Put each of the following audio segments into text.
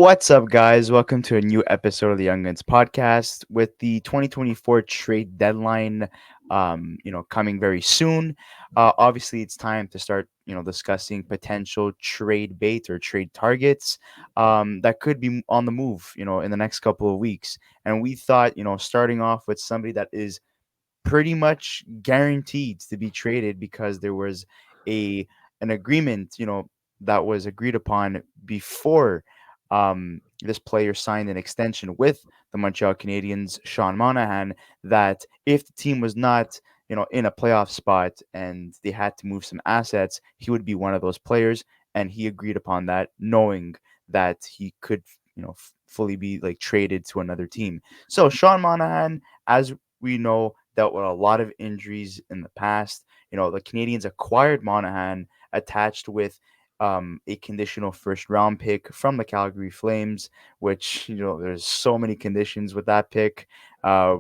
What's up, guys? Welcome to a new episode of the ynggpodcast. With the 2024 trade deadline, coming very soon. Obviously, it's time to start, discussing potential trade bait or trade targets that could be on the move, in the next couple of weeks. And we thought, starting off with somebody that is pretty much guaranteed to be traded because there was a an agreement, that was agreed upon before this player signed an extension with the Montreal Canadiens, Sean Monahan, that if the team was not, in a playoff spot and they had to move some assets, he would be one of those players, and he agreed upon that, knowing that he could, fully be like traded to another team. So Sean Monahan, as we know, dealt with a lot of injuries in the past. The Canadians acquired Monahan attached with a conditional first round pick from the Calgary Flames, which, there's so many conditions with that pick. Uh,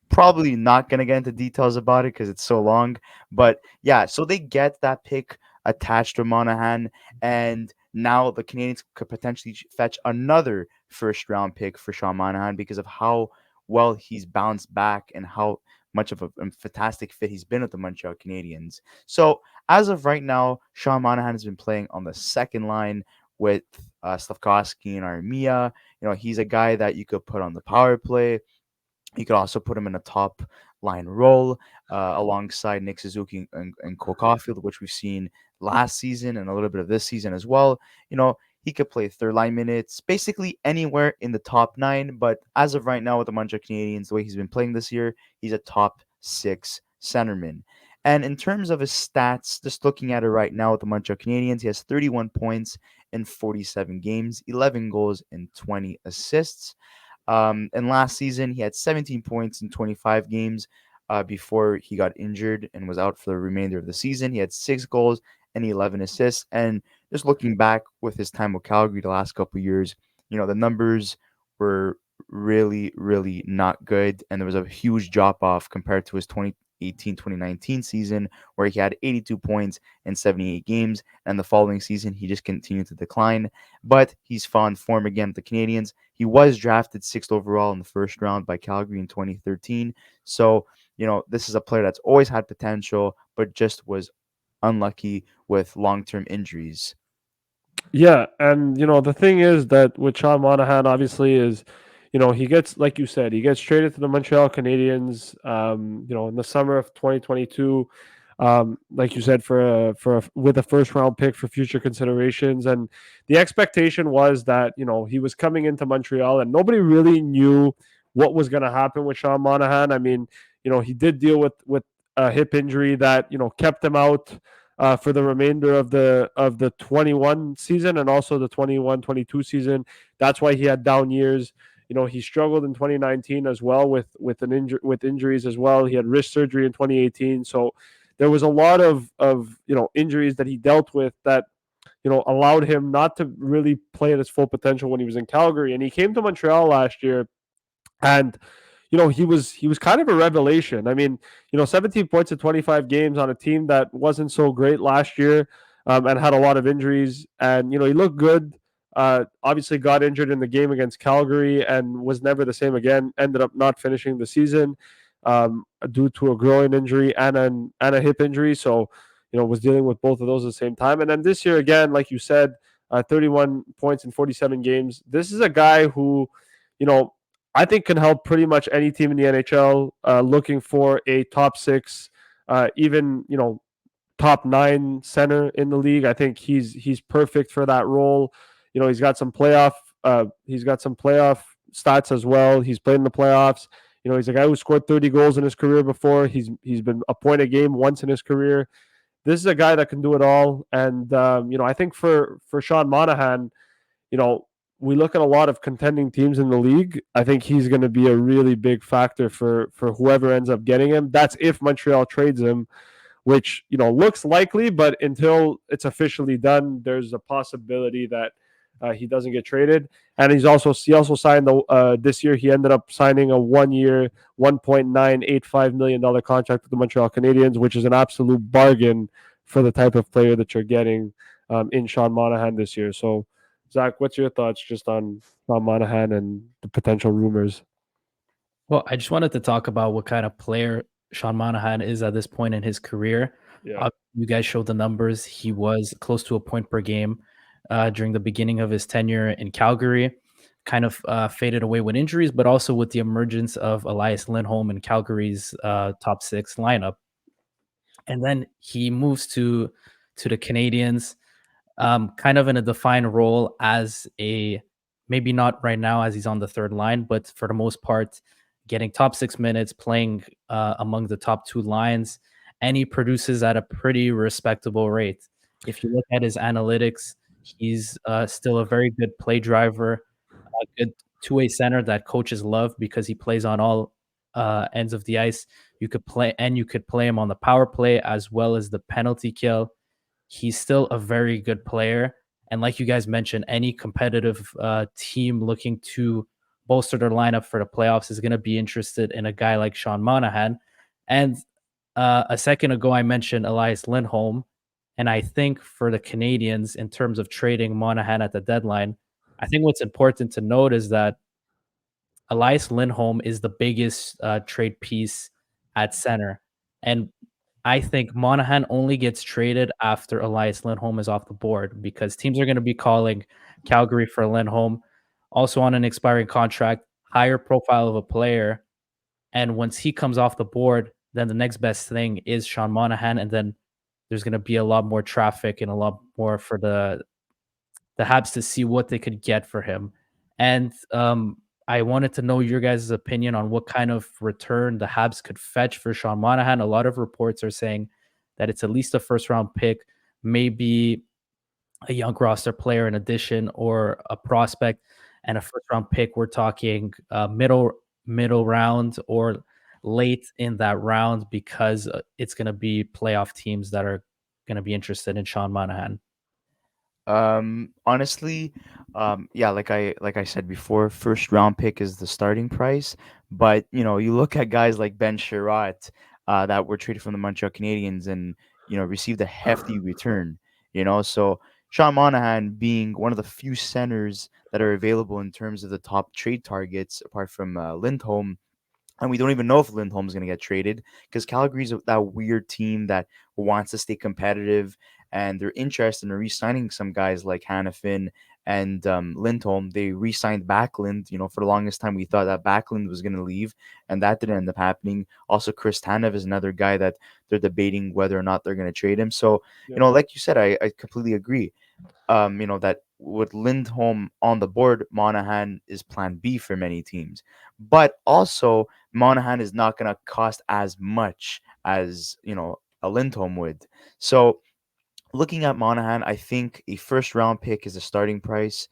Probably not going to get into details about it because it's so long. But yeah, so they get that pick attached to Monahan. And now the Canadians could potentially fetch another first round pick for Sean Monahan because of how well he's bounced back and how much of a fantastic fit he's been with the Montreal Canadiens. So as of right now, Sean Monahan has been playing on the second line with Slavkovsky and Armia. He's a guy that you could put on the power play. You could also put him in a top line role alongside Nick Suzuki and Cole Caulfield, which we've seen last season and a little bit of this season as well. He could play third line minutes, basically anywhere in the top nine. But as of right now with the Montreal Canadiens, the way he's been playing this year, he's a top six centerman. And in terms of his stats, just looking at it right now with the Montreal Canadiens, he has 31 points in 47 games, 11 goals, and 20 assists. And last season, he had 17 points in 25 games before he got injured and was out for the remainder of the season. He had 6 goals and 11 assists. And just looking back with his time with Calgary the last couple of years, the numbers were really, really not good. And there was a huge drop off compared to his 2018-2019 season, where he had 82 points in 78 games. And the following season, he just continued to decline. But he's found form again with the Canadiens. He was drafted sixth overall in the first round by Calgary in 2013. So, this is a player that's always had potential, but just was unlucky with long-term injuries. Yeah, and the thing is that with Sean Monahan, obviously, is he gets, like you said, he gets traded to the Montreal Canadiens. In the summer of 2022, like you said, with a first round pick for future considerations, and the expectation was that he was coming into Montreal, and nobody really knew what was going to happen with Sean Monahan. I mean, he did deal with a hip injury that kept him out for the remainder of the 21 season and also the 21-22 season. That's why he had down years. He struggled in 2019 as well with injuries as well. He had wrist surgery in 2018, so there was a lot of injuries that he dealt with that allowed him not to really play at his full potential when he was in Calgary. And he came to Montreal last year, and he was kind of a revelation. I mean, 17 points in 25 games on a team that wasn't so great last year, and had a lot of injuries. And he looked good. Obviously, got injured in the game against Calgary and was never the same again. Ended up not finishing the season due to a groin injury and a hip injury. So, was dealing with both of those at the same time. And then this year again, like you said, 31 points in 47 games. This is a guy who, you know, I think can help pretty much any team in the NHL looking for a top six, even top nine center in the league. I think he's perfect for that role. He's got some playoff stats as well. He's played in the playoffs. He's a guy who scored 30 goals in his career before. He's been a point a game once in his career. This is a guy that can do it all. And I think for Sean Monahan, you know, we look at a lot of contending teams in the league. I think he's going to be a really big factor for whoever ends up getting him. That's if Montreal trades him, which looks likely, but until it's officially done, there's a possibility that he doesn't get traded. And he also signed this year. He ended up signing a 1-year, $1.985 million contract with the Montreal Canadiens, which is an absolute bargain for the type of player that you're getting in Sean Monahan this year. So Zach, what's your thoughts just on Monahan and the potential rumors? Well, I just wanted to talk about what kind of player Sean Monahan is at this point in his career. Yeah. You guys showed the numbers. He was close to a point per game during the beginning of his tenure in Calgary. Kind of faded away with injuries, but also with the emergence of Elias Lindholm in Calgary's top six lineup. And then he moves to the Canadiens, kind of in a defined role as a, maybe not right now as he's on the third line, but for the most part, getting top 6 minutes, playing among the top two lines, and he produces at a pretty respectable rate. If you look at his analytics, he's still a very good play driver, a good two-way center that coaches love because he plays on all ends of the ice. You could play him on the power play as well as the penalty kill. He's still a very good player. And like you guys mentioned, any competitive team looking to bolster their lineup for the playoffs is going to be interested in a guy like Sean Monahan. And a second ago, I mentioned Elias Lindholm. And I think for the Canadiens, in terms of trading Monahan at the deadline, I think what's important to note is that Elias Lindholm is the biggest trade piece at center. And I think Monahan only gets traded after Elias Lindholm is off the board because teams are going to be calling Calgary for Lindholm, also on an expiring contract, higher profile of a player. And once he comes off the board, then the next best thing is Sean Monahan. And then there's going to be a lot more traffic and a lot more for the Habs to see what they could get for him. And I wanted to know your guys' opinion on what kind of return the Habs could fetch for Sean Monahan. A lot of reports are saying that it's at least a first round pick, maybe a young roster player in addition, or a prospect, and a first round pick. We're talking middle round or late in that round because it's going to be playoff teams that are going to be interested in Sean Monahan. Honestly, yeah, like I said before, first round pick is the starting price. But you look at guys like Ben Sherratt, that were traded from the Montreal Canadiens and received a hefty return. So Sean Monahan being one of the few centers that are available in terms of the top trade targets, apart from Lindholm. And we don't even know if Lindholm's going to get traded because Calgary's that weird team that wants to stay competitive, and they're interested in re-signing some guys like Hannafin and Lindholm. They re-signed Backlund. For the longest time, we thought that Backlund was going to leave, and that didn't end up happening. Also, Chris Tanev is another guy that they're debating whether or not they're going to trade him. So, like you said, I completely agree. That with Lindholm on the board, Monahan is plan B for many teams. But also, Monahan is not going to cost as much as, a Lindholm would. So, looking at Monahan, I think a first round pick is a starting price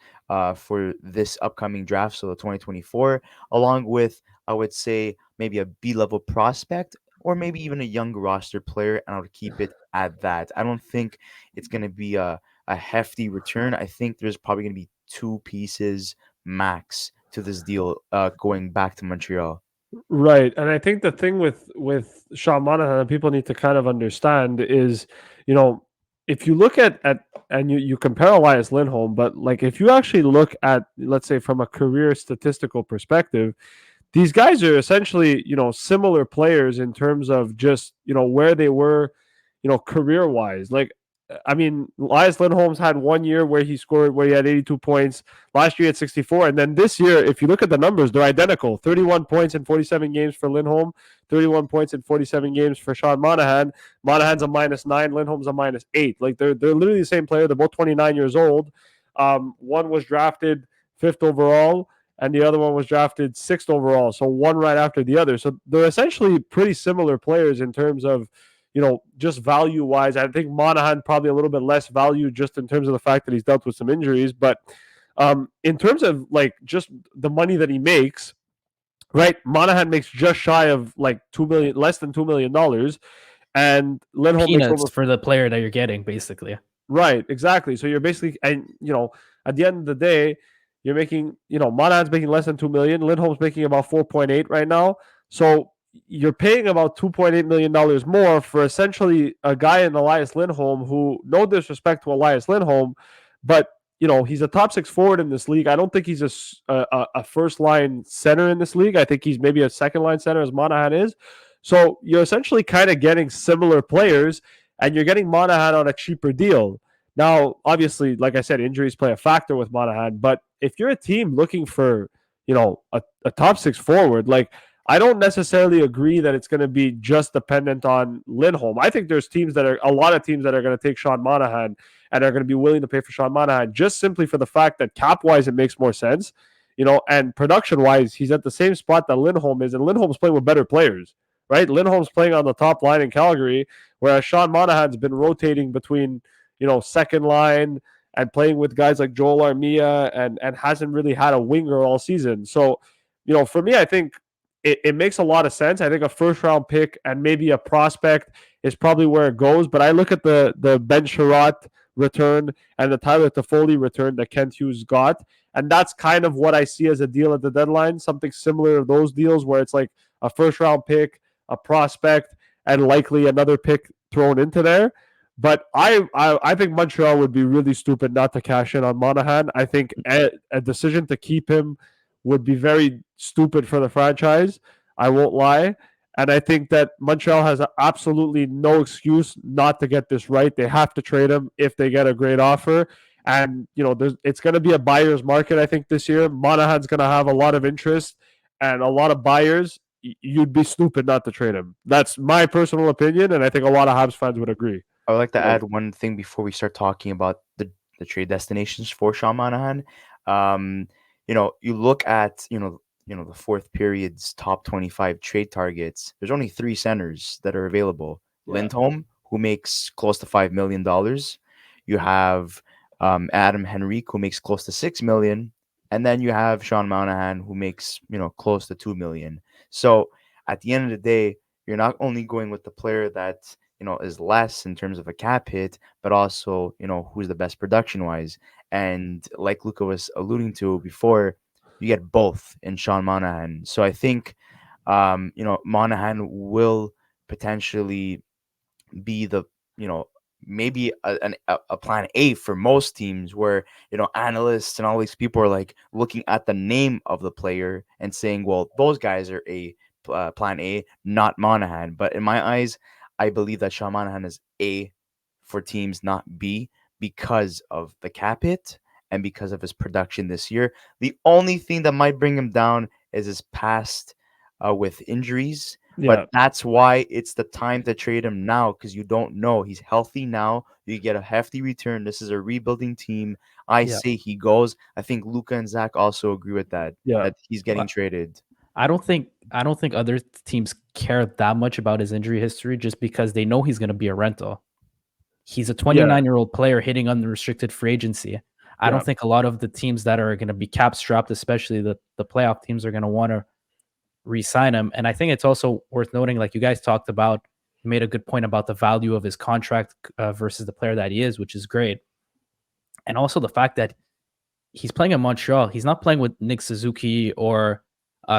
for this upcoming draft, so the 2024, along with, I would say, maybe a B level prospect or maybe even a young roster player, and I would keep it at that. I don't think it's going to be a hefty return. I think there's probably going to be two pieces max to this deal going back to Montreal. Right. And I think the thing with Sean Monahan that people need to kind of understand is, you know, if you look at and you compare Elias Lindholm, but like if you actually look at, let's say, from a career statistical perspective, these guys are essentially, similar players in terms of just, where they were, career wise. Like, I mean, Elias Lindholm's had 1 year where he had 82 points. Last year he had 64. And then this year, if you look at the numbers, they're identical. 31 points in 47 games for Lindholm, 31 points in 47 games for Sean Monahan. Monahan's a -9, Lindholm's a -8. Like they're literally the same player. They're both 29 years old. One was drafted 5th overall, and the other one was drafted 6th overall. So one right after the other. So they're essentially pretty similar players in terms of, just value wise. I think Monahan probably a little bit less value just in terms of the fact that he's dealt with some injuries. But in terms of like just the money that he makes, right? Monahan makes just shy of like 2 million, less than $2 million, and Lindholm makes Peanuts over. for the player that you're getting, basically. Right, exactly. So you're basically, and at the end of the day, you're making, Monahan's making less than 2 million. Lindholm's making about 4.8 right now. So you're paying about $2.8 million more for essentially a guy in Elias Lindholm who, no disrespect to Elias Lindholm, but he's a top six forward in this league. I don't think he's a first line center in this league. I think he's maybe a second line center as Monahan is. So you're essentially kind of getting similar players, and you're getting Monahan on a cheaper deal. Now, obviously, like I said, injuries play a factor with Monahan, but if you're a team looking for, a top six forward, like, I don't necessarily agree that it's going to be just dependent on Lindholm. I think there's a lot of teams that are going to take Sean Monahan and are going to be willing to pay for Sean Monahan just simply for the fact that cap-wise it makes more sense, and production-wise he's at the same spot that Lindholm is, and Lindholm's playing with better players, right? Lindholm's playing on the top line in Calgary, whereas Sean Monahan's been rotating between, second line and playing with guys like Joel Armia and hasn't really had a winger all season. So, for me, I think it makes a lot of sense. I think a first round pick and maybe a prospect is probably where it goes. But I look at the Ben Sherratt return and the Tyler Toffoli return that Kent Hughes got, and that's kind of what I see as a deal at the deadline. Something similar to those deals where it's like a first round pick, a prospect, and likely another pick thrown into there. But I think Montreal would be really stupid not to cash in on Monahan. I think a decision to keep him would be very stupid for the franchise. I won't lie. And I think that Montreal has absolutely no excuse not to get this right. They have to trade him if they get a great offer. And, it's going to be a buyer's market, I think, this year. Monahan's going to have a lot of interest and a lot of buyers. You'd be stupid not to trade him. That's my personal opinion, and I think a lot of Habs fans would agree. I would like to add one thing before we start talking about the trade destinations for Sean Monahan. You look at the fourth period's top 25 trade targets. There's only 3 centers that are available. Yeah. Lindholm, who makes close to $5 million. You have Adam Henrique, who makes close to $6 million, and then you have Sean Monahan, who makes close to $2 million. So at the end of the day, you're not only going with the player that is less in terms of a cap hit, but also who's the best production wise. And like Luca was alluding to before, you get both in Sean Monahan. So I think Monahan will potentially be the maybe a plan A for most teams, where analysts and all these people are like looking at the name of the player and saying, well, those guys are a plan A, not Monahan. But in my eyes, I believe that Sean Monahan is A for teams, not B, because of the cap hit and because of his production this year. The only thing that might bring him down is his past with injuries. Yeah. But that's why it's the time to trade him now, because you don't know. He's healthy now. You get a hefty return. This is a rebuilding team. I say he goes. I think Luca and Zach also agree with that. Yeah. That he's getting traded. I don't think other teams care that much about his injury history, just because they know he's going to be a rental. He's a 29-year-old player hitting unrestricted free agency. I don't think a lot of the teams that are going to be cap strapped, especially the playoff teams, are going to want to re-sign him. And I think it's also worth noting, like you guys talked about, you made a good point about the value of his contract versus the player that he is, which is great. And also the fact that he's playing in Montreal. He's not playing with Nick Suzuki or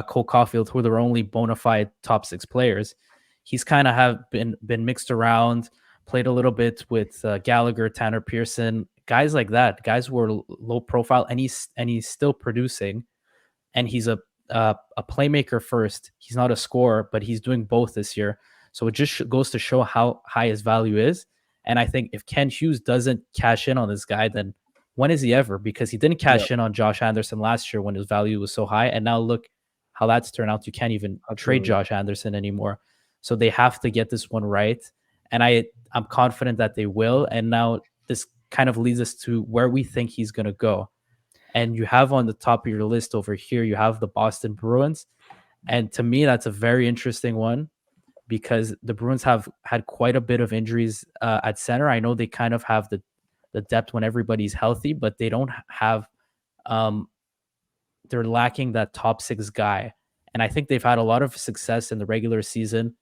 Cole Caulfield, who are their only bona fide top 6 players. He's kind of have been mixed around, played a little bit with Gallagher, Tanner Pearson, guys like that, guys who are low profile, and he's still producing. And he's a playmaker first. He's not a scorer, but he's doing both this year. So it just goes to show how high his value is. And I think if Ken Hughes doesn't cash in on this guy, then when is he ever? Because he didn't cash in on Josh Anderson last year when his value was so high. And now look how that's turned out. You can't even trade Josh Anderson anymore. So they have to get this one right. And I'm confident that they will. And now this kind of leads us to where we think he's going to go. And you have on the top of your list over here, you have the Boston Bruins. And to me, that's a very interesting one, because the Bruins have had quite a bit of injuries at center. I know they kind of have the depth when everybody's healthy, but they don't have they're lacking that top 6 guy. And I think they've had a lot of success in the regular season,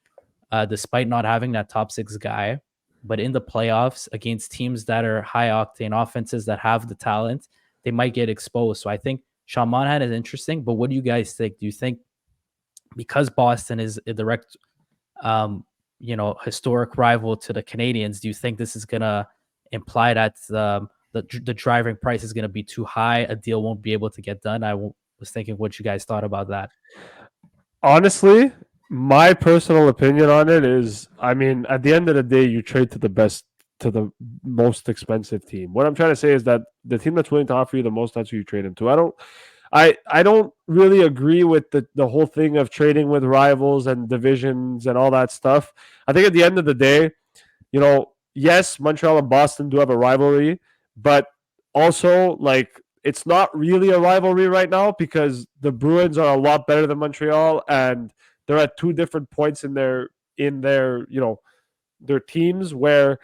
despite not having that top 6 guy. But in the playoffs, against teams that are high octane offenses that have the talent, they might get exposed. So I think Sean Monahan is interesting. But what do you guys think? Do you think, because Boston is a direct historic rival to the Canadiens, do you think this is going to imply that the driving price is going to be too high. A deal won't be able to get done. Was thinking what you guys thought about that. Honestly, my personal opinion on it is, I mean, at the end of the day, you trade to the best, to the most expensive team. What I'm trying to say is that the team that's willing to offer you the most, that's who you trade them to. I don't really agree with the whole thing of trading with rivals and divisions and all that stuff. I think at the end of the day, yes, Montreal and Boston do have a rivalry, but also like it's not really a rivalry right now because the Bruins are a lot better than Montreal, and they're at two different points in their their teams where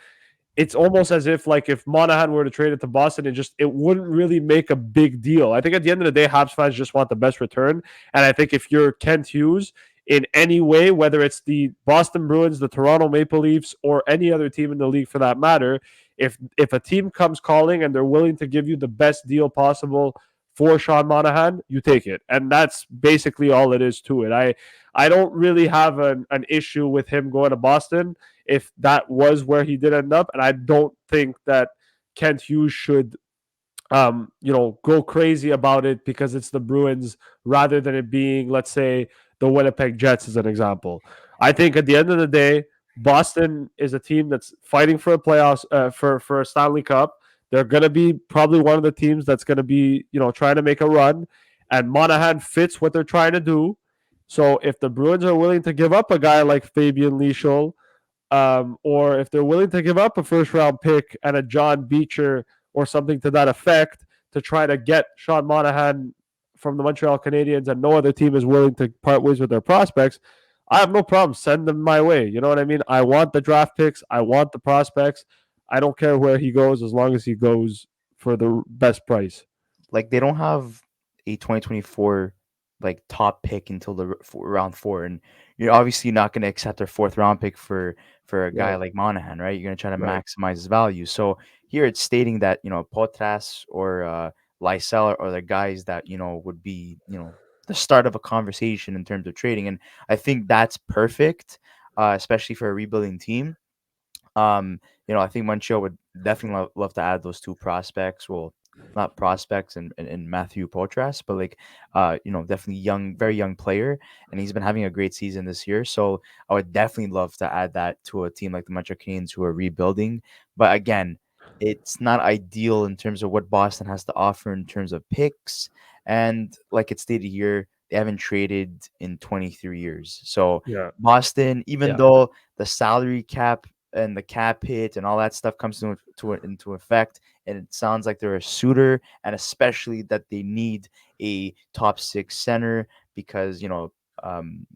it's almost as if like if Monahan were to trade it to Boston, it wouldn't really make a big deal. I think at the end of the day, Habs fans just want the best return, and I think if you're Kent Hughes in any way, whether it's the Boston Bruins, the Toronto Maple Leafs, or any other team in the league for that matter, if a team comes calling and they're willing to give you the best deal possible for Sean Monahan, you take it, and that's basically all it is to it. I don't really have an issue with him going to Boston if that was where he did end up. And I don't think that Kent Hughes should, go crazy about it because it's the Bruins rather than it being, let's say, the Winnipeg Jets as an example. I think at the end of the day, Boston is a team that's fighting for a playoffs, for a Stanley Cup. They're going to be probably one of the teams that's going to be, trying to make a run. And Monahan fits what they're trying to do. So if the Bruins are willing to give up a guy like Fabian Lischel, or if they're willing to give up a first round pick and a John Beecher or something to that effect to try to get Sean Monahan from the Montreal Canadiens, and no other team is willing to part ways with their prospects, I have no problem. Send them my way. You know what I mean? I want the draft picks. I want the prospects. I don't care where he goes as long as he goes for the best price. Like they don't have a 2024 like top pick until the round four, and you're obviously not going to accept their fourth round pick for a guy Right. like Monahan, right? You're going to try to Right. maximize his value. So here it's stating that Potras or Lysell are the guys that would be the start of a conversation in terms of trading, and I think that's perfect, especially for a rebuilding team. I think Montreal would definitely love to add those two prospects. Well, not prospects and Matthew Potras, but like, definitely young, very young player, and he's been having a great season this year. So I would definitely love to add that to a team like the Montreal Canadiens who are rebuilding. But again, it's not ideal in terms of what Boston has to offer in terms of picks, and like it's stated here, they haven't traded in 23 years. So Yeah. Boston, even Yeah. though the salary cap and the cap hit and all that stuff comes into effect, and it sounds like they're a suitor, and especially that they need a top six center because um,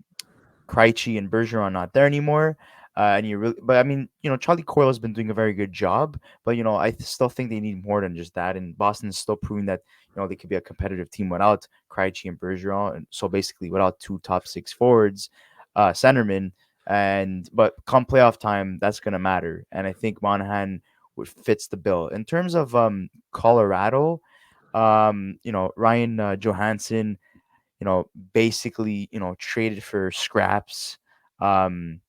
Krejci and Bergeron not there anymore. And you really, but I mean, Charlie Coyle has been doing a very good job, but still think they need more than just that. And Boston's still proving that they could be a competitive team without Krejci and Bergeron, and so basically without two top six forwards, centermen. And but come playoff time, that's gonna matter. And I think Monahan would fits the bill in terms of Colorado. Ryan Johansson, basically, traded for scraps. Um,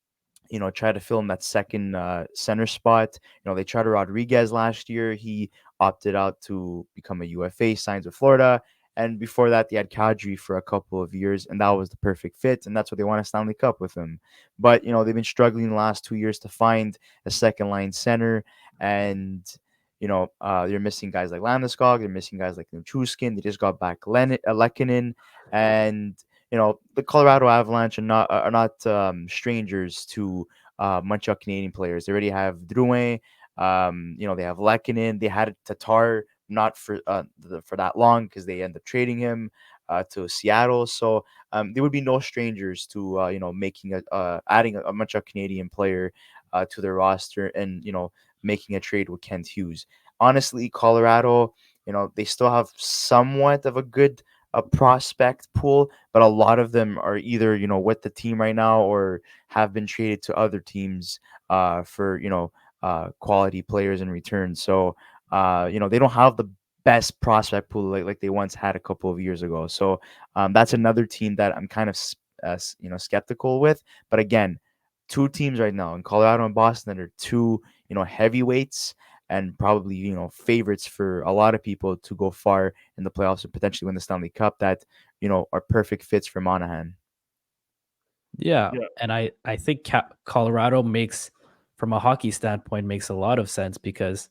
try to fill in that second center spot. They tried Rodriguez last year. He opted out to become a UFA, signs with Florida. And before that, they had Kadri for a couple of years, and that was the perfect fit. And that's what they won a Stanley Cup with him. But, they've been struggling the last 2 years to find a second line center. And, they're missing guys like Landeskog. They're missing guys like Nichushkin. They just got back Lehkonen. And, the Colorado Avalanche are not strangers to Montreal Canadian players. They already have Drouin. They have Lehkonen. They had Tatar not for that long because they end up trading him to Seattle. So there would be no strangers to making adding a Montreal Canadian player to their roster, and making a trade with Kent Hughes. Honestly, Colorado, they still have somewhat of a good prospect pool, but a lot of them are either with the team right now or have been traded to other teams for quality players in return. So they don't have the best prospect pool like they once had a couple of years ago. So that's another team that I'm kind of skeptical with. But again, two teams right now in Colorado and Boston that are two heavyweights, and probably, favorites for a lot of people to go far in the playoffs and potentially win the Stanley Cup that, are perfect fits for Monahan. Yeah, Yeah. and I think Colorado makes, from a hockey standpoint, makes a lot of sense because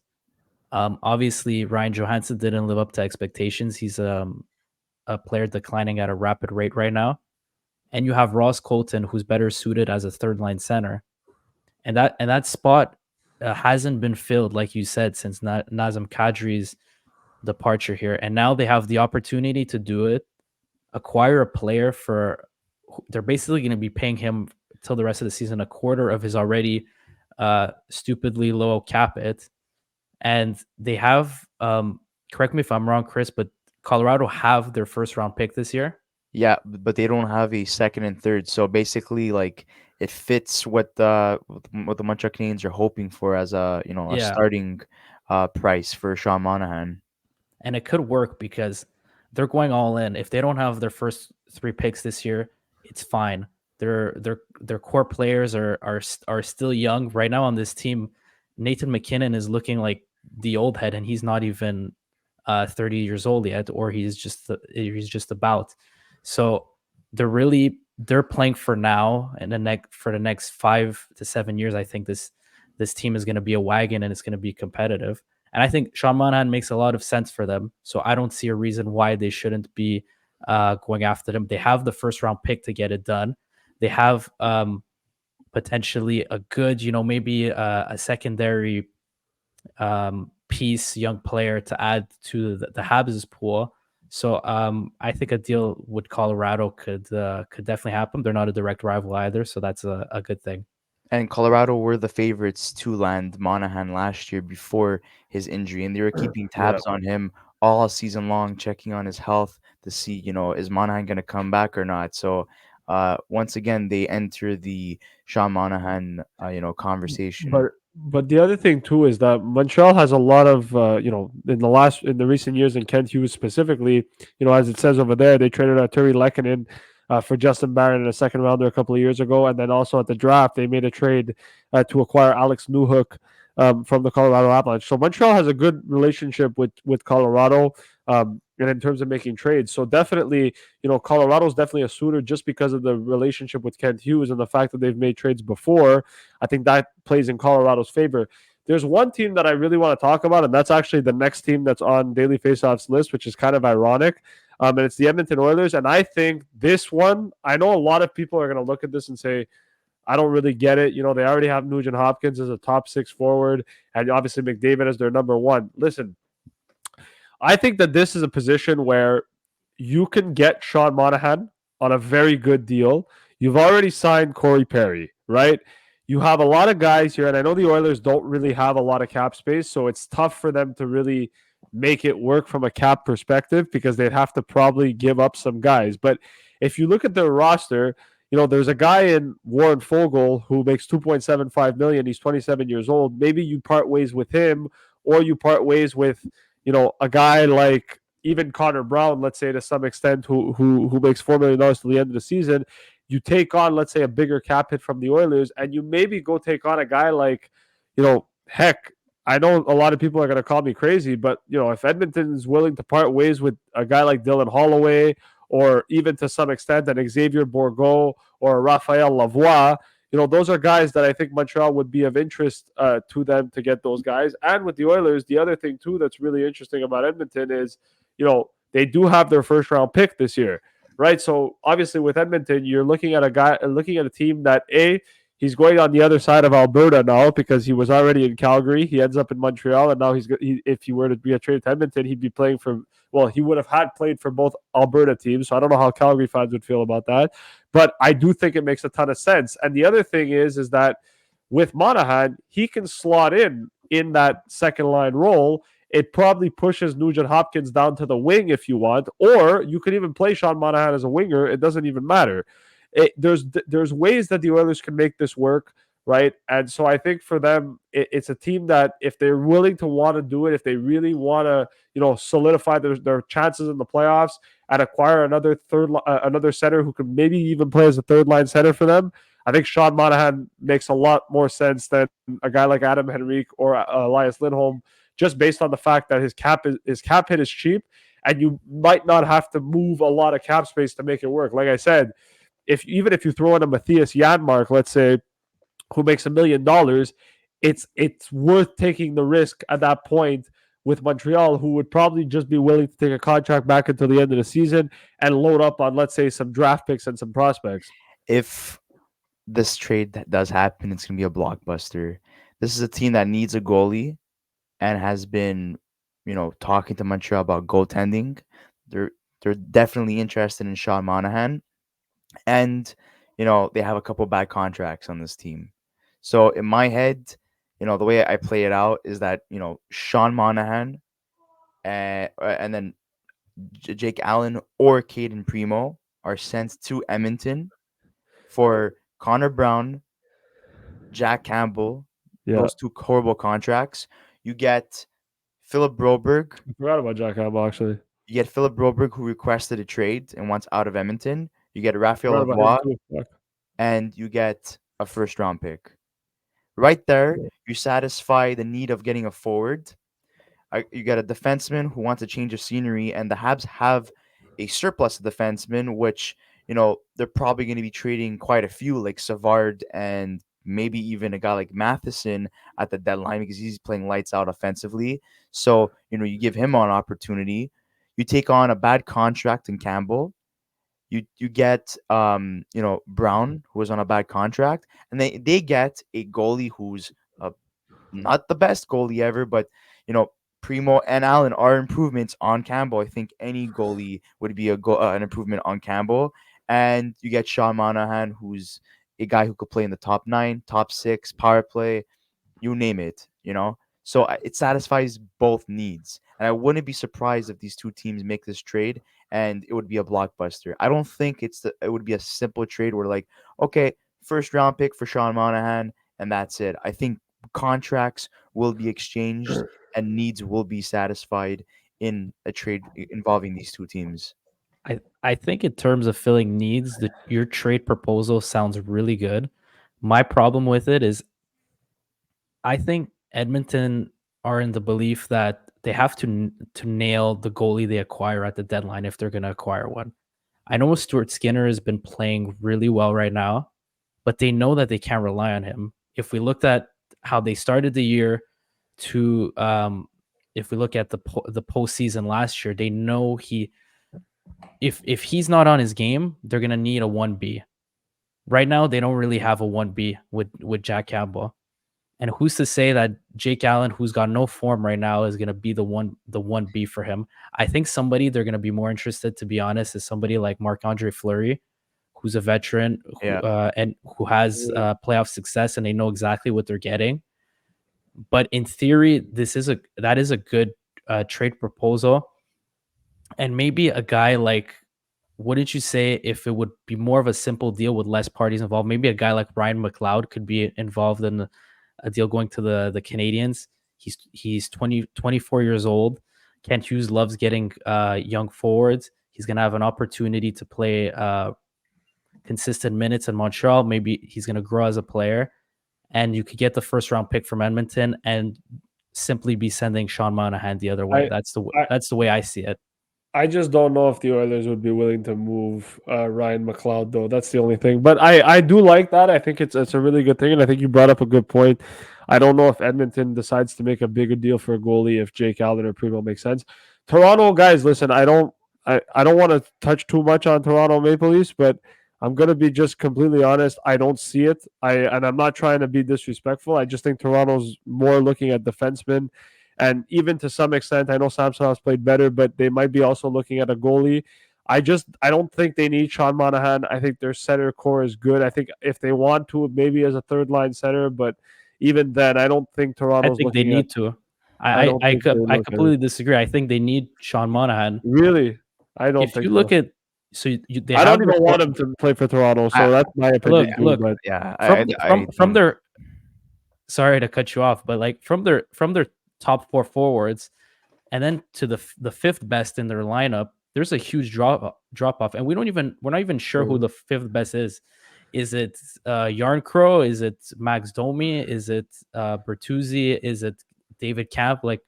obviously Ryan Johansson didn't live up to expectations. He's a player declining at a rapid rate right now, and you have Ross Colton, who's better suited as a third line center, and that spot hasn't been filled, like you said, since Nazem Kadri's departure here, and now they have the opportunity to do it, acquire a player for, they're basically going to be paying him till the rest of the season a quarter of his already stupidly low cap hit, and they have correct me if I'm wrong, Chris, but Colorado have their first round pick this year. Yeah, but they don't have a second and third. So basically, like, it fits what the Montreal Canadiens are hoping for as a Yeah, starting price for Sean Monahan. and it could work because they're going all in. If they don't have their first three picks this year, it's fine. Their core players are still young right now on this team. Nathan McKinnon is looking like the old head, and he's not even 30 years old yet, or he's just about. So they're playing for now, and for the next 5 to 7 years. I think this team is going to be a wagon and it's going to be competitive. And I think Sean Monahan makes a lot of sense for them. So I don't see a reason why they shouldn't be going after them. They have the first round pick to get it done. They have potentially a good, maybe a secondary piece, young player to add to the Habs pool. So I think a deal with Colorado could definitely happen. They're not a direct rival either, so that's a good thing. And Colorado were the favorites to land Monahan last year before his injury, and they were keeping Yeah. tabs on him all season long, checking on his health to see, is Monahan going to come back or not. So, once again, they enter the Sean Monahan, conversation. But the other thing too is that Montreal has a lot of in the recent years, and Kent Hughes specifically, as it says over there, they traded Turi Lehkonen for Justin Barron in a second rounder a couple of years ago, and then also at the draft they made a trade to acquire Alex Newhook from the Colorado Avalanche. So Montreal has a good relationship with Colorado, and in terms of making trades. So definitely, Colorado's definitely a suitor just because of the relationship with Kent Hughes and the fact that they've made trades before. I think that plays in Colorado's favor. There's one team that I really want to talk about, and that's actually the next team that's on Daily Faceoff's list, which is kind of ironic. And it's the Edmonton Oilers. And I think this one, I know a lot of people are going to look at this and say, I don't really get it. They already have Nugent Hopkins as a top six forward, and obviously McDavid as their number one. Listen, I think that this is a position where you can get Sean Monahan on a very good deal. You've already signed Corey Perry, right? You have a lot of guys here, and I know the Oilers don't really have a lot of cap space, so it's tough for them to really make it work from a cap perspective because they'd have to probably give up some guys. But if you look at their roster, there's a guy in Warren Fogle who makes $2.75 million. He's 27 years old. Maybe you part ways with him, or you part ways with a guy like even Connor Brown, let's say to some extent, who makes $4 million to the end of the season. You take on, let's say, a bigger cap hit from the Oilers, and you maybe go take on a guy like, heck, I know a lot of people are going to call me crazy, but if Edmonton is willing to part ways with a guy like Dylan Holloway, or even to some extent an Xavier Bourgault or a Raphael Lavoie, those are guys that I think Montreal would be of interest to them to get those guys. And with the Oilers, the other thing too that's really interesting about Edmonton is, they do have their first round pick this year, right? So obviously with Edmonton, you're looking at a team that he's going on the other side of Alberta now because he was already in Calgary. He ends up in Montreal, and now if he were to be a trade to Edmonton, he'd be playing for. Well, he would have had played for both Alberta teams, so I don't know how Calgary fans would feel about that. But I do think it makes a ton of sense. And the other thing is that with Monahan, he can slot in that second line role. It probably pushes Nugent Hopkins down to the wing if you want, or you could even play Sean Monahan as a winger. It doesn't even matter. There's ways that the Oilers can make this work, right? And so I think for them, it's a team that if they're willing to want to do it, if they really want to, solidify their chances in the playoffs and acquire another center who could maybe even play as a third line center for them, I think Sean Monahan makes a lot more sense than a guy like Adam Henrique or Elias Lindholm, just based on the fact that his cap hit is cheap, and you might not have to move a lot of cap space to make it work. Like I said, if you throw in a Matthias Janmark, let's say, who makes $1 million, it's worth taking the risk at that point with Montreal, who would probably just be willing to take a contract back until the end of the season and load up on, let's say, some draft picks and some prospects. If this trade that does happen, it's gonna be a blockbuster. This is a team that needs a goalie and has been, talking to Montreal about goaltending. They're they're definitely interested in Sean Monahan, and they have a couple bad contracts on this team. So in my head, the way I play it out is that Sean Monahan and then Jake Allen or Caden Primo are sent to Edmonton for Connor Brown, Jack Campbell, Yeah, those two horrible contracts. You get Philip Broberg. I forgot about Jack Campbell, actually. You get Philip Broberg, who requested a trade and wants out of Edmonton. You get Forgot Raphael about him Lavoie, too. Fuck. and you get a first round pick. Right there, Yeah. you satisfy the need of getting a forward. You got a defenseman who wants a change of scenery, and the Habs have a surplus of defensemen, which they're probably going to be trading quite a few, like Savard and maybe even a guy like Matheson at the deadline because he's playing lights out offensively. So you give him an opportunity. You take on a bad contract in Campbell. You get Brown, who was on a bad contract, and they get a goalie who's not the best goalie ever, but you know Primo and Allen are improvements on Campbell. I think any goalie would be an improvement on Campbell, and you get Sean Monahan, who's a guy who could play in the top 9, top 6, power play, you name it. So it satisfies both needs, and I wouldn't be surprised if these two teams make this trade, and it would be a blockbuster. I don't think it would be a simple trade where like, okay, first round pick for Sean Monahan, and that's it. I think contracts will be exchanged and needs will be satisfied in a trade involving these two teams. I think in terms of filling needs, your trade proposal sounds really good. My problem with it is I think Edmonton are in the belief that they have to nail the goalie they acquire at the deadline if they're going to acquire one. I know Stuart Skinner has been playing really well right now, but they know that they can't rely on him. If we looked at how they started the year to if we look at the postseason last year, they know if he's not on his game, they're gonna need a 1B. Right now, they don't really have a 1B with Jack Campbell. And who's to say that Jake Allen, who's got no form right now, is gonna be the 1B for him? I think somebody they're gonna be more interested, to be honest, is somebody like Marc-Andre Fleury, who's a veteran Yeah. and who has playoff success, and they know exactly what they're getting. But in theory, that is a good trade proposal, and maybe a guy like, wouldn't you say if it would be more of a simple deal with less parties involved? Maybe a guy like Ryan McLeod could be involved in a deal going to the Canadiens. He's 24 years old. Kent Hughes loves getting young forwards. He's gonna have an opportunity to play consistent minutes in Montreal. Maybe he's gonna grow as a player, and you could get the first round pick from Edmonton and simply be sending Sean Monahan the other way. I, That's the way I see it. I just don't know if the Oilers would be willing to move Ryan McLeod, though. That's the only thing. But I do like that. I think it's a really good thing, and I think you brought up a good point. I don't know if Edmonton decides to make a bigger deal for a goalie if Jake Allen or Primo makes sense. Toronto guys, listen, I don't want to touch too much on Toronto Maple Leafs, but I'm gonna be just completely honest. I don't see it. And I'm not trying to be disrespectful. I just think Toronto's more looking at defensemen. And even to some extent, I know Samsonov's played better, but they might be also looking at a goalie. I don't think they need Sean Monahan. I think their center core is good. I think if they want to, maybe as a third line center, but even then, I don't think I Toronto's think they looking at. need to. I don't think they I look at completely it. disagree. I think they need Sean Monahan. Really, I don't If think you so. look at they I don't have even want him to play for Toronto, I, so that's my look opinion too. look But yeah, from their, sorry to cut you off, but like from their top 4 forwards and then to the fifth best in their lineup, there's a huge drop off, and we're not even sure who the fifth best is. Is it Yarncrow? Is it Max Domi? Is it Bertuzzi? Is it David Camp? Like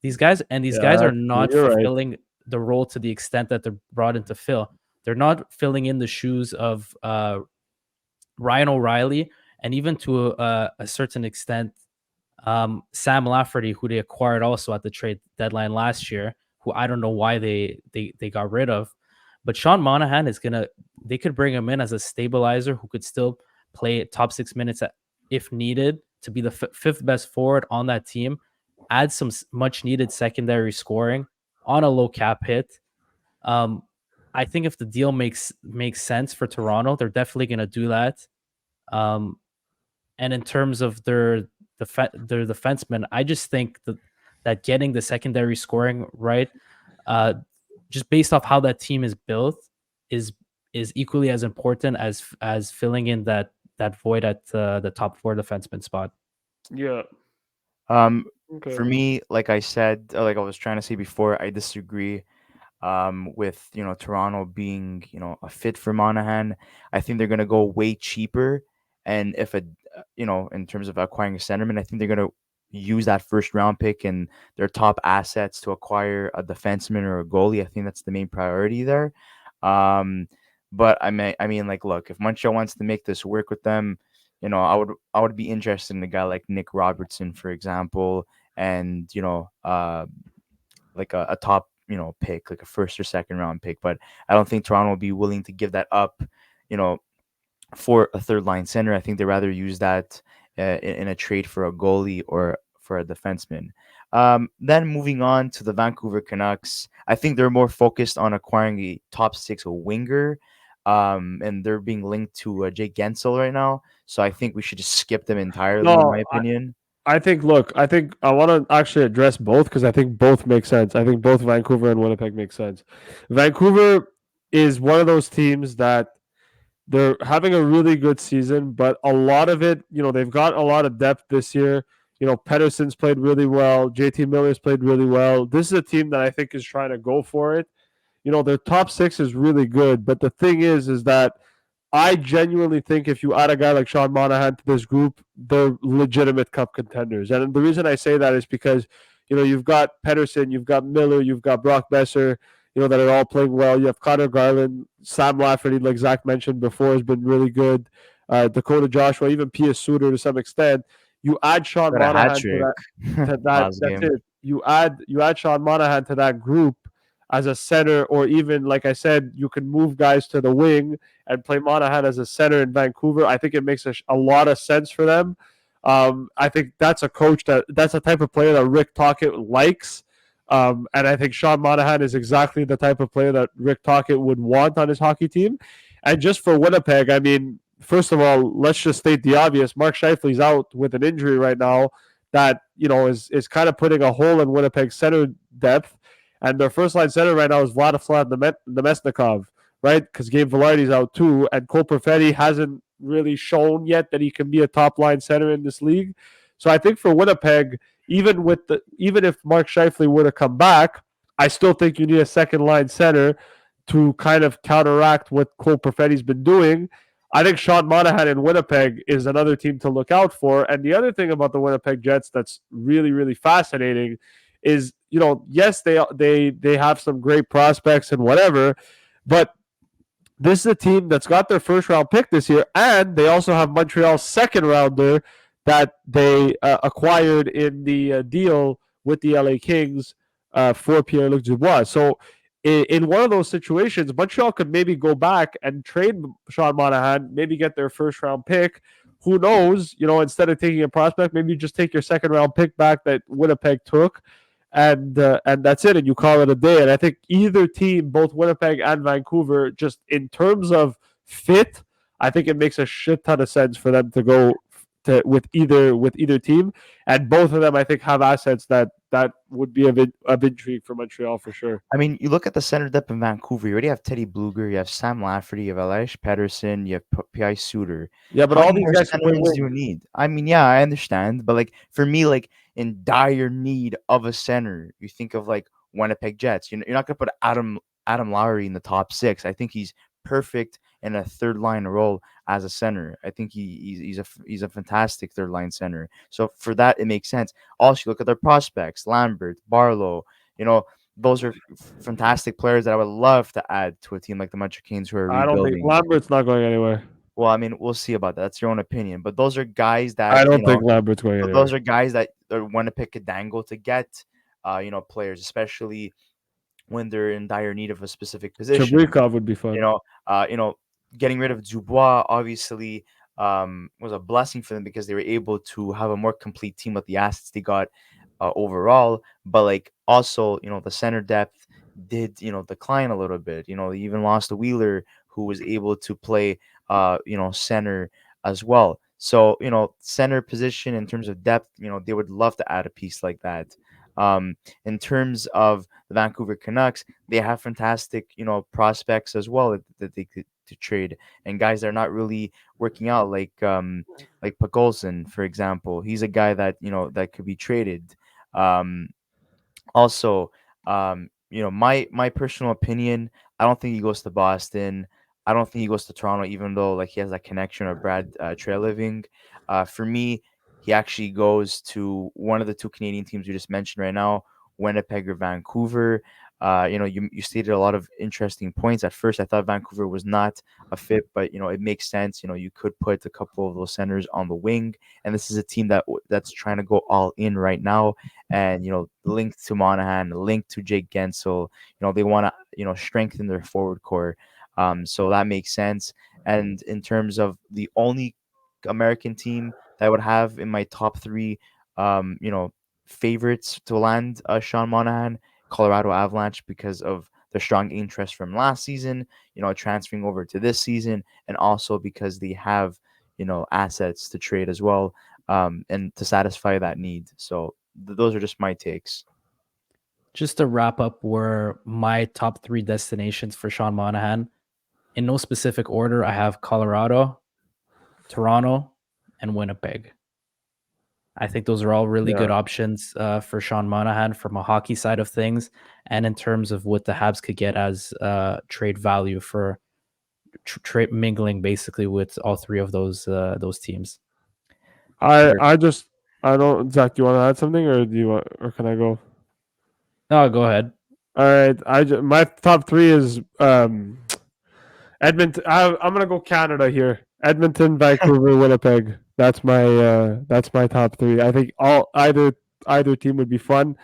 these guys Yeah, are actually, not you're right. fulfilling the role to the extent that they're brought in to fill. They're not filling in the shoes of Ryan O'Reilly, and even to a certain extent, Sam Lafferty, who they acquired also at the trade deadline last year, who I don't know why they got rid of. But Sean Monahan is gonna. They could bring him in as a stabilizer who could still play top 6 minutes if needed to be the fifth best forward on that team. Add some much needed secondary scoring on a low cap hit. Um, I think if the deal makes sense for Toronto, they're definitely gonna do that. Um, and in terms of their defensemen, I just think that getting the secondary scoring right, uh, just based off how that team is built, is is equally as important as filling in that void at the top four defenseman spot. Yeah. Okay. For me, like I said, like I was trying to say before, I disagree. With Toronto being a fit for Monahan, I think they're gonna go way cheaper. And if in terms of acquiring a centerman, I think they're gonna use that first round pick and their top assets to acquire a defenseman or a goalie. I think that's the main priority there. Um, but I mean, like, look, if Montreal wants to make this work with them, I would be interested in a guy like Nick Robertson, for example, and like a top pick, like a first or second round pick. But I don't think Toronto will be willing to give that up, you know, for a third line center. I think they rather use that in a trade for a goalie or for a defenseman. Then moving on to the Vancouver Canucks, I think they're more focused on acquiring a top six winger. And they're being linked to Jake Gensel right now. So I think we should just skip them entirely, in my No, opinion. I think. Look, I think I want to actually address both because I think both make sense. I think both Vancouver and Winnipeg make sense. Vancouver is one of those teams that they're having a really good season, but a lot of it, they've got a lot of depth this year. Pedersen's played really well. JT Miller's played really well. This is a team that I think is trying to go for it. Their top six is really good, but the thing is that I genuinely think if you add a guy like Sean Monahan to this group, they're legitimate cup contenders. And the reason I say that is because, you've got Pedersen, you've got Miller, you've got Brock Besser, that are all playing well. You have Connor Garland, Sam Lafferty, like Zach mentioned before, has been really good. Dakota Joshua, even Pia Suter to some extent. You add Sean Got a hat Monahan to trick that. last That's game. it. You add Sean Monahan to that group as a center, or even like I said, you can move guys to the wing and play Monahan as a center in Vancouver. I think it makes a lot of sense for them. I think that's that's a type of player that Rick Tocchet likes. And I think Sean Monahan is exactly the type of player that Rick Tocchet would want on his hockey team. And just for Winnipeg, I mean, first of all, let's just state the obvious. Mark Scheifele's out with an injury right now that, is kind of putting a hole in Winnipeg's center depth. And their first line center right now is Vladislav Nemesnikov, right? Because Gabe Velarde's out too, and Cole Perfetti hasn't really shown yet that he can be a top line center in this league. So I think for Winnipeg, even if Mark Scheifele were to come back, I still think you need a second line center to kind of counteract what Cole Perfetti's been doing. I think Sean Monahan in Winnipeg is another team to look out for. And the other thing about the Winnipeg Jets that's really, really fascinating is, yes, they have some great prospects and whatever, but this is a team that's got their first round pick this year, and they also have Montreal's second rounder that they acquired in the deal with the LA Kings for Pierre-Luc Dubois. So in one of those situations, Montreal could maybe go back and trade Sean Monahan, maybe get their first round pick. Who knows? Instead of taking a prospect, maybe you just take your second round pick back that Winnipeg took, and that's it, and you call it a day. And I think either team, both Winnipeg and Vancouver, just in terms of fit, I think it makes a shit ton of sense for them to go with either team, and both of them I think have assets that would be of intrigue for Montreal for sure. I mean, you look at the center depth in Vancouver. You already have Teddy Bluger, you have Sam Lafferty, you have Elias Pettersson, you have P.I. Suter. Yeah, but How all many these more guys can play centermen do wing. you need? I mean, yeah, I understand, but like for me, like in dire need of a center, you think of like Winnipeg Jets. You're not gonna put Adam Lowry in the top six. I think he's perfect in a third line role as a center. I think he's a fantastic third line center. So for that, it makes sense. Also, you look at their prospects: Lambert, Barlow. You know, those are fantastic players that I would love to add to a team like the Montreal Canadiens who are I don't think rebuilding. Lambert's not going anywhere. Well, I mean, we'll see about that. That's your own opinion. But those are guys that, I don't think Lambert's going those anywhere. are guys that want to pick a dangle to get, players, especially when they're in dire need of a specific position. Chabrikov would be You fun. know, getting rid of Dubois obviously was a blessing for them because they were able to have a more complete team with the assets they got overall. But like also, the center depth did decline a little bit. They even lost a Wheeler who was able to play center as well. So center position in terms of depth, they would love to add a piece like that. In terms of the Vancouver Canucks, they have fantastic, prospects as well that they could to trade, and guys that are not really working out, like Pakolson, for example. He's a guy that that could be traded. Um, Also, my personal opinion, I don't think he goes to Boston. I don't think he goes to Toronto, even though like he has that connection with Brad Treliving. For me, he actually goes to one of the two Canadian teams we just mentioned right now, Winnipeg or Vancouver. You stated a lot of interesting points. At first, I thought Vancouver was not a fit, but it makes sense. You could put a couple of those centers on the wing, and this is a team that's trying to go all in right now, and linked to Monahan, linked to Jake Gensel. They want to strengthen their forward core, so that makes sense. And in terms of the only American team that I would have in my top three, favorites to land Sean Monahan, Colorado Avalanche, because of the strong interest from last season, transferring over to this season, and also because they have assets to trade as well, and to satisfy that need. So those are just my takes. Just to wrap up, were my top 3 destinations for Sean Monahan. In no specific order, I have Colorado, Toronto, and Winnipeg. I think those are all really Yeah. good options for Sean Monahan from a hockey side of things, and in terms of what the Habs could get as trade value for trade mingling basically with all 3 of those teams. I Sure. I just I don't Zach, do you want to add something or do you want or can I go? No, go ahead. All right. My top three is Edmonton. I'm gonna go Canada here. Edmonton, Vancouver, Winnipeg. That's my top three. I think all either team would be fun.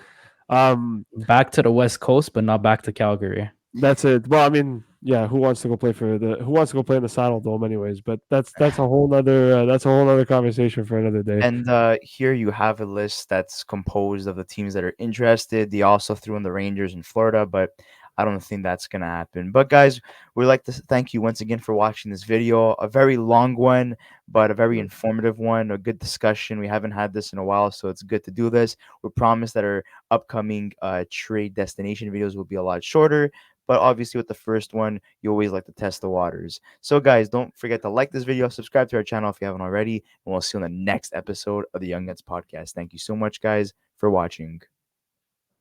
Back to the West Coast, but not back to Calgary. That's it. Well, I mean, yeah, who wants to go play in the Saddle Dome anyways? But that's a whole nother conversation for another day. And here you have a list that's composed of the teams that are interested. They also threw in the Rangers in Florida, but I don't think that's going to happen. But guys, we'd like to thank you once again for watching this video. A very long one, but a very informative one, a good discussion. We haven't had this in a while, so it's good to do this. We promise that our upcoming trade destination videos will be a lot shorter. But obviously, with the first one, you always like to test the waters. So, guys, don't forget to like this video, subscribe to our channel if you haven't already, and we'll see you on the next episode of the Young Guns Podcast. Thank you so much, guys, for watching.